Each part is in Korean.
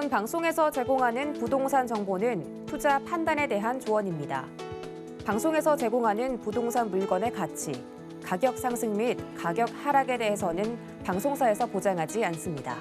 다음은 방송에서 제공하는 부동산 정보는 투자 판단에 대한 조언입니다. 방송에서 제공하는 부동산 물건의 가치, 가격 상승 및 가격 하락에 대해서는 방송사에서 보장하지 않습니다.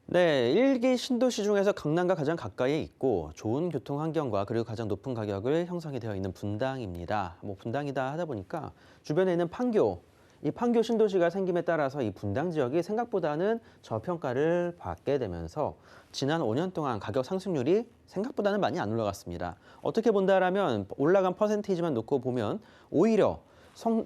네, 1기 신도시 중에서 강남과 가장 가까이에 있고 좋은 교통 환경과 그리고 가장 높은 가격을 형성이 되어 있는 분당입니다. 분당이다 하다 보니까 주변에 있는 판교, 이 판교 신도시가 생김에 따라서 이 분당 지역이 생각보다는 저평가를 받게 되면서 지난 5년 동안 가격 상승률이 생각보다는 많이 안 올라갔습니다. 어떻게 본다라면 올라간 퍼센테이지만 놓고 보면 오히려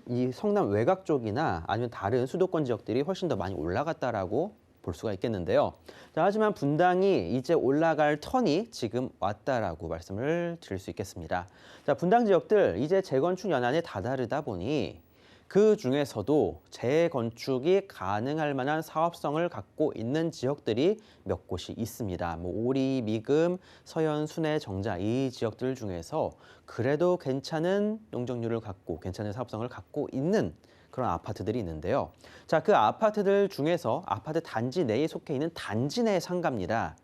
이 성남 외곽 쪽이나 아니면 다른 수도권 지역들이 훨씬 더 많이 올라갔다라고 볼 수가 있겠는데요. 자, 하지만 분당이 이제 올라갈 턴이 지금 왔다라고 말씀을 드릴 수 있겠습니다. 자, 분당 지역들 이제 재건축 연한에 다다르다 보니 그 중에서도 재건축이 가능할 만한 사업성을 갖고 있는 지역들이 몇 곳이 있습니다. 오리, 미금, 서현, 순회, 정자 이 지역들 중에서 그래도 괜찮은 용적률을 갖고 괜찮은 사업성을 갖고 있는 그런 아파트들이 있는데요. 자, 그 아파트들 중에서 아파트 단지 내에 속해 있는 단지 내 상가입니다.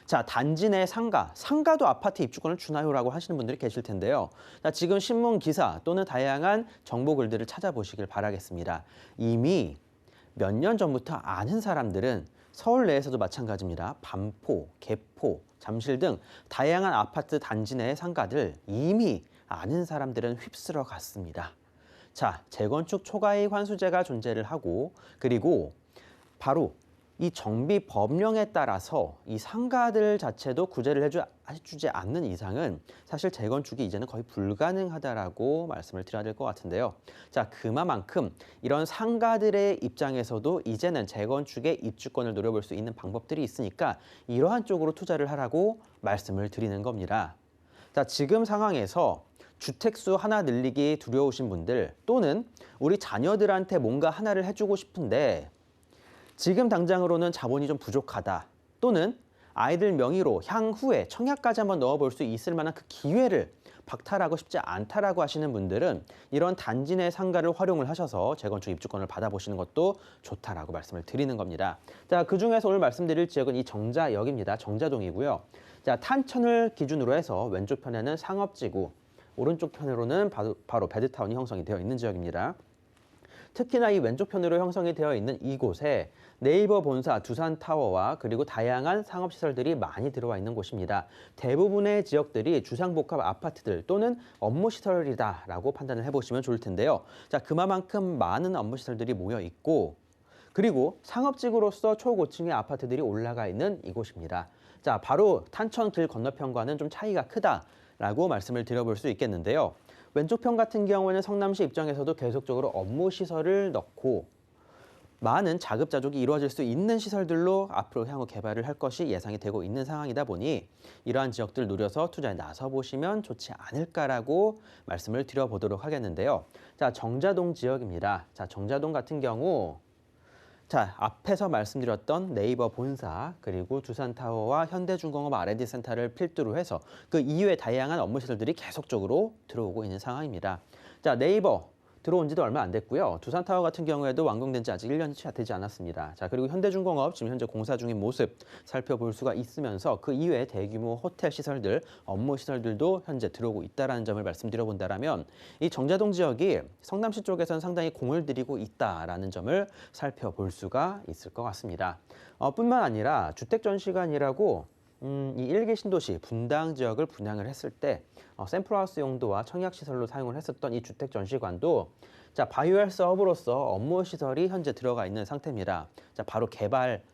자, 단지 내 상가도 아파트 입주권을 주나요라고 하시는 분들이 계실 텐데요. 자, 지금 신문 기사 또는 다양한 정보 글들을 찾아보시길 바라겠습니다. 이미 몇 년 전부터 아는 사람들은 서울 내에서도 마찬가지입니다. 반포, 개포, 잠실 등 다양한 아파트 단지 내 상가들 이미 아는 사람들은 휩쓸어 갔습니다. 자, 재건축 초과이익 환수제가 존재를 하고 그리고 바로 이 정비 법령에 따라서 이 상가들 자체도 구제를 해주지 않는 이상은 사실 재건축이 이제는 거의 불가능하다라고 말씀을 드려야 될 것 같은데요. 자, 그만큼 이런 상가들의 입장에서도 이제는 재건축의 입주권을 노려볼 수 있는 방법들이 있으니까 이러한 쪽으로 투자를 하라고 말씀을 드리는 겁니다. 자, 지금 상황에서 주택수 하나 늘리기 두려우신 분들 또는 우리 자녀들한테 뭔가 하나를 해주고 싶은데 지금 당장으로는 자본이 좀 부족하다 또는 아이들 명의로 향후에 청약까지 한번 넣어볼 수 있을 만한 그 기회를 박탈하고 싶지 않다라고 하시는 분들은 이런 단지 내 상가를 활용을 하셔서 재건축 입주권을 받아보시는 것도 좋다라고 말씀을 드리는 겁니다. 자, 그중에서 오늘 말씀드릴 지역은 이 정자역입니다. 정자동이고요. 자, 탄천을 기준으로 해서 왼쪽 편에는 상업지구, 오른쪽 편으로는 바로 베드타운이 형성이 되어 있는 지역입니다. 특히나 이 왼쪽 편으로 형성이 되어 있는 이곳에 네이버 본사, 두산타워와 그리고 다양한 상업시설들이 많이 들어와 있는 곳입니다. 대부분의 지역들이 주상복합 아파트들 또는 업무시설이다라고 판단을 해보시면 좋을 텐데요. 자, 그만큼 많은 업무시설들이 모여 있고 그리고 상업지구로서 초고층의 아파트들이 올라가 있는 이곳입니다. 자, 바로 탄천 길 건너편과는 좀 차이가 크다라고 말씀을 드려볼 수 있겠는데요. 왼쪽 편 같은 경우에는 성남시 입장에서도 계속적으로 업무시설을 넣고 많은 자급자족이 이루어질 수 있는 시설들로 앞으로 향후 개발을 할 것이 예상이 되고 있는 상황이다 보니 이러한 지역들 노려서 투자에 나서보시면 좋지 않을까라고 말씀을 드려보도록 하겠는데요. 자, 정자동 지역입니다. 자, 정자동 같은 경우 자, 앞에서 말씀드렸던 네이버 본사 그리고 두산타워와 현대중공업 R&D 센터를 필두로 해서 그 이외의 다양한 업무시설들이 계속적으로 들어오고 있는 상황입니다. 자, 네이버 들어온 지도 얼마 안 됐고요. 두산타워 같은 경우에도 완공된 지 아직 1년이 채 되지 않았습니다. 자, 그리고 현대중공업 지금 현재 공사 중인 모습 살펴볼 수가 있으면서 그 이외의 대규모 호텔 시설들, 업무 시설들도 현재 들어오고 있다는 점을 말씀드려본다면 이 정자동 지역이 성남시 쪽에서는 상당히 공을 들이고 있다는 점을 살펴볼 수가 있을 것 같습니다. 뿐만 아니라 주택전시관이라고 이 1기 신도시 분당 지역을 분양을 했을 때 샘플하우스 용도와 청약시설로 사용을 했었던 이 주택전시관도 자, 바이오헬스 허브로서 업무 시설이 현재 들어가 있는 상태입니다. 자, 바로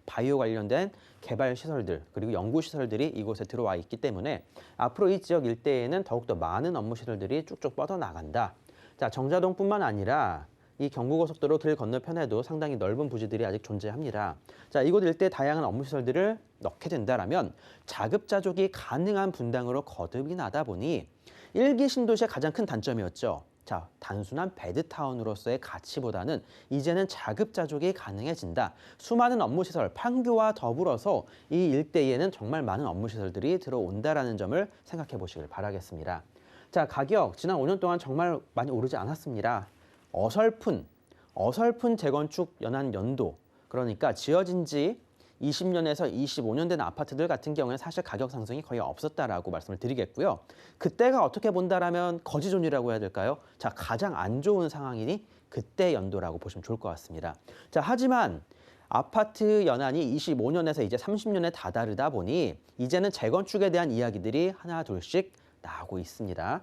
바이오 관련된 개발 시설들 그리고 연구 시설들이 이곳에 들어와 있기 때문에 앞으로 이 지역 일대에는 더욱더 많은 업무 시설들이 쭉쭉 뻗어나간다. 자, 정자동뿐만 아니라 이 경부고속도로 길 건너편에도 상당히 넓은 부지들이 아직 존재합니다. 자, 이곳 일대 다양한 업무 시설들을 넣게 된다면 자급자족이 가능한 분당으로 거듭이 나다 보니 1기 신도시의 가장 큰 단점이었죠. 자, 단순한 베드타운으로서의 가치보다는 이제는 자급자족이 가능해진다. 수많은 업무시설, 판교와 더불어서 이 일대에는 정말 많은 업무시설들이 들어온다는 점을 생각해 보시길 바라겠습니다. 자, 가격 지난 5년 동안 정말 많이 오르지 않았습니다. 어설픈 재건축 연한 연도, 그러니까 지어진 지 20년에서 25년 된 아파트들 같은 경우에는 사실 가격 상승이 거의 없었다라고 말씀을 드리겠고요. 그때가 어떻게 본다라면 거지존이라고 해야 될까요? 자, 가장 안 좋은 상황이니 그때 연도라고 보시면 좋을 것 같습니다. 자, 하지만 아파트 연한이 25년에서 이제 30년에 다다르다 보니 이제는 재건축에 대한 이야기들이 하나 둘씩 나오고 있습니다.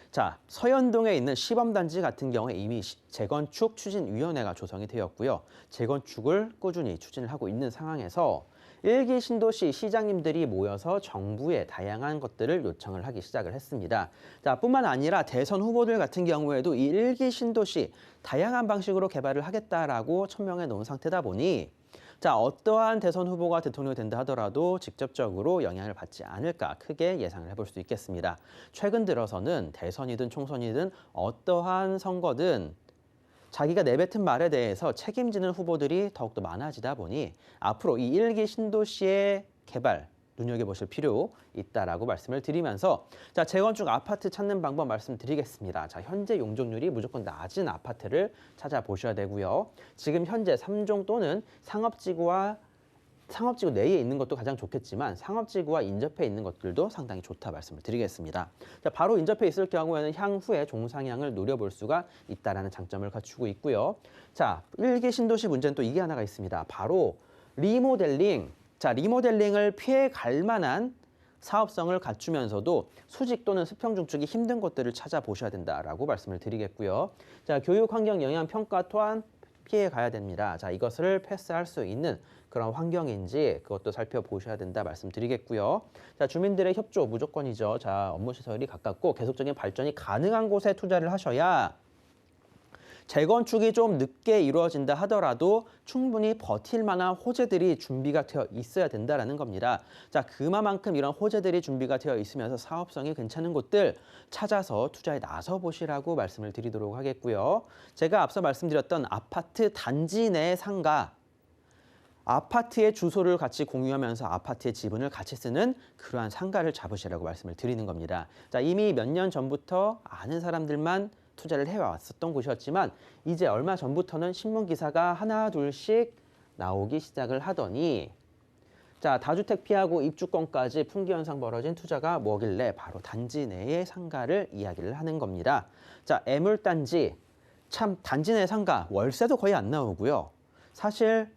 자, 서현동에 있는 시범단지 같은 경우에 이미 재건축 추진위원회가 조성이 되었고요. 재건축을 꾸준히 추진을 하고 있는 상황에서 1기 신도시 시장님들이 모여서 정부에 다양한 것들을 요청을 하기 시작을 했습니다. 자, 뿐만 아니라 대선 후보들 같은 경우에도 이 1기 신도시 다양한 방식으로 개발을 하겠다라고 천명해 놓은 상태다 보니 자, 어떠한 대선 후보가 대통령이 된다 하더라도 직접적으로 영향을 받지 않을까 크게 예상을 해볼 수 있겠습니다. 최근 들어서는 대선이든 총선이든 어떠한 선거든 자기가 내뱉은 말에 대해서 책임지는 후보들이 더욱더 많아지다 보니 앞으로 이 1기 신도시의 개발 눈여겨보실 필요 있다라고 말씀을 드리면서 자, 재건축 아파트 찾는 방법 말씀드리겠습니다. 자, 현재 용적률이 무조건 낮은 아파트를 찾아보셔야 되고요. 지금 현재 3종 또는 상업지구 내에 있는 것도 가장 좋겠지만 상업지구와 인접해 있는 것들도 상당히 좋다 말씀을 드리겠습니다. 자, 바로 인접해 있을 경우에는 향후에 종상향을 노려볼 수가 있다는 장점을 갖추고 있고요. 자, 1기 신도시 문제는 또 이게 하나가 있습니다. 바로 리모델링. 자, 리모델링을 피해 갈 만한 사업성을 갖추면서도 수직 또는 수평 중축이 힘든 것들을 찾아보셔야 된다라고 말씀을 드리겠고요. 자, 교육 환경 영향 평가 또한 피해 가야 됩니다. 자, 이것을 패스할 수 있는 그런 환경인지 그것도 살펴보셔야 된다 말씀드리겠고요. 자, 주민들의 협조 무조건이죠. 자, 업무 시설이 가깝고 계속적인 발전이 가능한 곳에 투자를 하셔야 재건축이 좀 늦게 이루어진다 하더라도 충분히 버틸 만한 호재들이 준비가 되어 있어야 된다는 겁니다. 자, 그만큼 이런 호재들이 준비가 되어 있으면서 사업성이 괜찮은 곳들 찾아서 투자에 나서 보시라고 말씀을 드리도록 하겠고요. 제가 앞서 말씀드렸던 아파트 단지 내 상가, 아파트의 주소를 같이 공유하면서 아파트의 지분을 같이 쓰는 그러한 상가를 잡으시라고 말씀을 드리는 겁니다. 자, 이미 몇 년 전부터 아는 사람들만 투자를 해왔었던 곳이었지만 이제 얼마 전부터는 신문 기사가 하나 둘씩 나오기 시작을 하더니 자, 다주택 피하고 입주권까지 품귀 현상 벌어진 투자가 뭐길래 바로 단지 내의 상가를 이야기를 하는 겁니다. 자, 애물단지, 참 단지 내 상가 월세도 거의 안 나오고요. 사실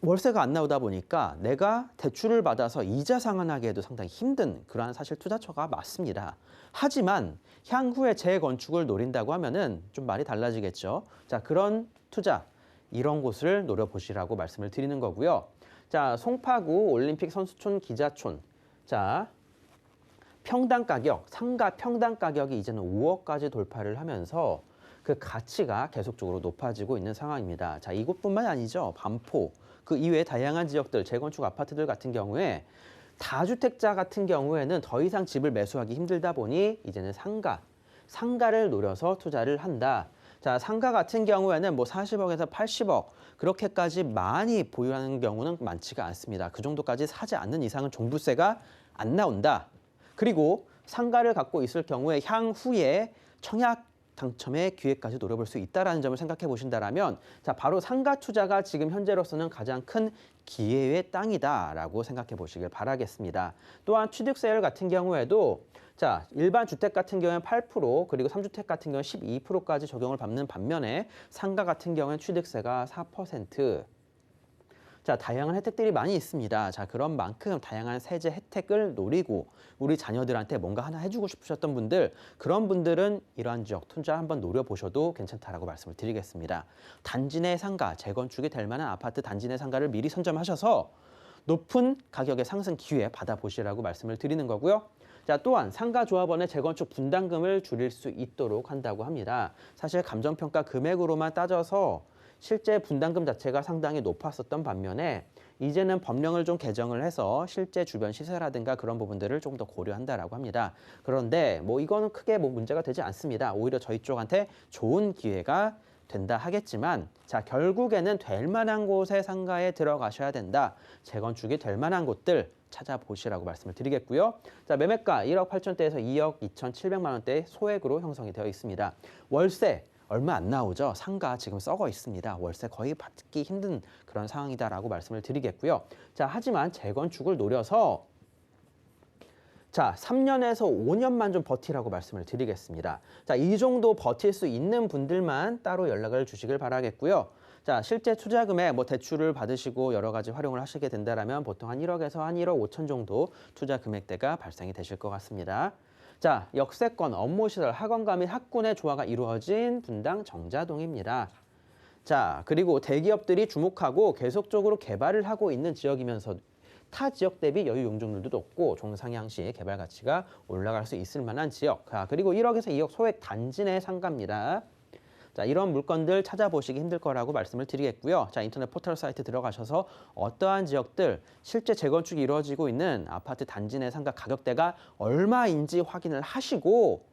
월세가 안 나오다 보니까 내가 대출을 받아서 이자 상환하기에도 상당히 힘든 그러한 사실 투자처가 맞습니다. 하지만 향후에 재건축을 노린다고 하면은 좀 말이 달라지겠죠. 자, 그런 투자, 이런 곳을 노려보시라고 말씀을 드리는 거고요. 자, 송파구 올림픽 선수촌 기자촌. 자, 평당 가격, 상가 평당 가격이 이제는 5억까지 돌파를 하면서 그 가치가 계속적으로 높아지고 있는 상황입니다. 자, 이곳뿐만 아니죠. 반포, 그 이외에 다양한 지역들, 재건축 아파트들 같은 경우에 다주택자 같은 경우에는 더 이상 집을 매수하기 힘들다 보니 이제는 상가를 노려서 투자를 한다. 자, 상가 같은 경우에는 뭐 40억에서 80억 그렇게까지 많이 보유하는 경우는 많지가 않습니다. 그 정도까지 사지 않는 이상은 종부세가 안 나온다. 그리고 상가를 갖고 있을 경우에 향후에 청약 당첨의 기회까지 노려볼 수 있다는 점을 생각해 보신다면 자, 바로 상가 투자가 지금 현재로서는 가장 큰 기회의 땅이다라고 생각해 보시길 바라겠습니다. 또한 취득세율 같은 경우에도 자, 일반 주택 같은 경우에는 8% 그리고 3주택 같은 경우는 12%까지 적용을 받는 반면에 상가 같은 경우에는 취득세가 4%. 자, 다양한 혜택들이 많이 있습니다. 자, 그런 만큼 다양한 세제 혜택을 노리고 우리 자녀들한테 뭔가 하나 해주고 싶으셨던 분들, 그런 분들은 이러한 지역 투자 한번 노려보셔도 괜찮다라고 말씀을 드리겠습니다. 단지 내 상가, 재건축이 될 만한 아파트 단지 내 상가를 미리 선점하셔서 높은 가격의 상승 기회 받아보시라고 말씀을 드리는 거고요. 자, 또한 상가조합원의 재건축 분담금을 줄일 수 있도록 한다고 합니다. 사실 감정평가 금액으로만 따져서 실제 분담금 자체가 상당히 높았었던 반면에 이제는 법령을 좀 개정을 해서 실제 주변 시세라든가 그런 부분들을 조금 더 고려한다라고 합니다. 그런데 뭐 이거는 크게 뭐 문제가 되지 않습니다. 오히려 저희 쪽한테 좋은 기회가 된다 하겠지만 자, 결국에는 될 만한 곳에 상가에 들어가셔야 된다. 재건축이 될 만한 곳들 찾아보시라고 말씀을 드리겠고요. 자, 매매가 1억 8천대에서 2억 2,700만 원대 소액으로 형성이 되어 있습니다. 얼마 안 나오죠. 상가 지금 썩어 있습니다. 월세 거의 받기 힘든 그런 상황이다라고 말씀을 드리겠고요. 자, 하지만 재건축을 노려서 3년에서 5년만 좀 버티라고 말씀을 드리겠습니다. 자, 이 정도 버틸 수 있는 분들만 따로 연락을 주시길 바라겠고요. 자, 실제 투자금에 대출을 받으시고 여러 가지 활용을 하시게 된다면 보통 한 1억에서 한 1억 5천 정도 투자 금액대가 발생이 되실 것 같습니다. 자, 역세권, 업무시설, 학원가 및 학군의 조화가 이루어진 분당 정자동입니다. 자, 그리고 대기업들이 주목하고 계속적으로 개발을 하고 있는 지역이면서 타 지역 대비 여유 용적률도 높고 중상향시 개발 가치가 올라갈 수 있을 만한 지역. 그리고 1억에서 2억 소액 단지 내 상가입니다. 자, 이런 물건들 찾아보시기 힘들 거라고 말씀을 드리겠고요. 자, 인터넷 포털 사이트 들어가셔서 어떠한 지역들 실제 재건축이 이루어지고 있는 아파트 단지 내 상가 가격대가 얼마인지 확인을 하시고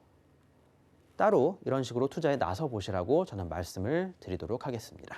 따로 이런 식으로 투자에 나서 보시라고 저는 말씀을 드리도록 하겠습니다.